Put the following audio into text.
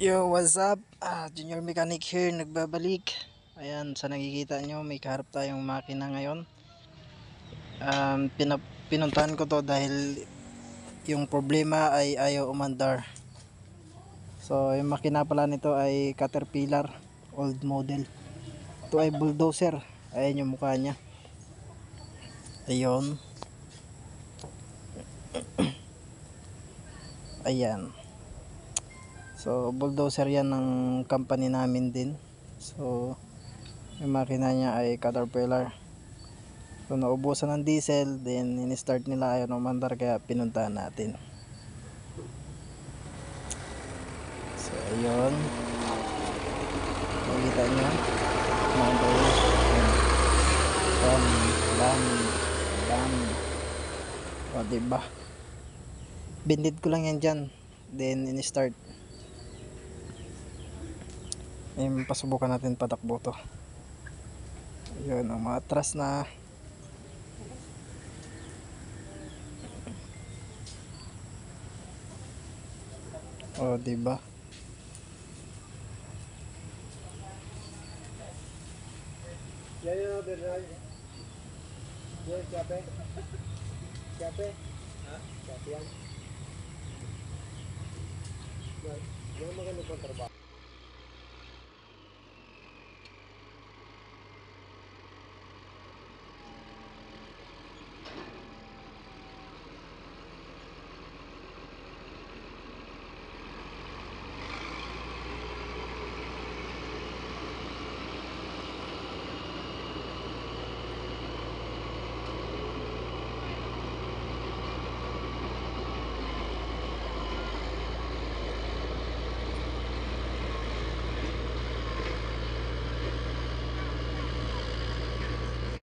Yo, what's up? Junior Mechanic here, nagbabalik. Ayan, sa nakikita nyo, may kaharap tayong makina ngayon. Pinuntahan ko to dahil yung problema ay ayaw umandar. So, yung makina pala nito ay Caterpillar, old model. Ito ay bulldozer. Ayan yung mukha niya. Ayun. Ayan. So, bulldozer yan ng company namin din. So, yung makina niya ay Caterpillar. So naubusan ng diesel, then in-start nila ayaw umandar kaya pinuntahan natin. So ayun, makikita nyo umandar yun. Bam, bam, bam. O diba, bindid ko lang yan dyan, then in-start. Ayun, pasubukan natin patakbo to. Ayun, umatras na. O diba,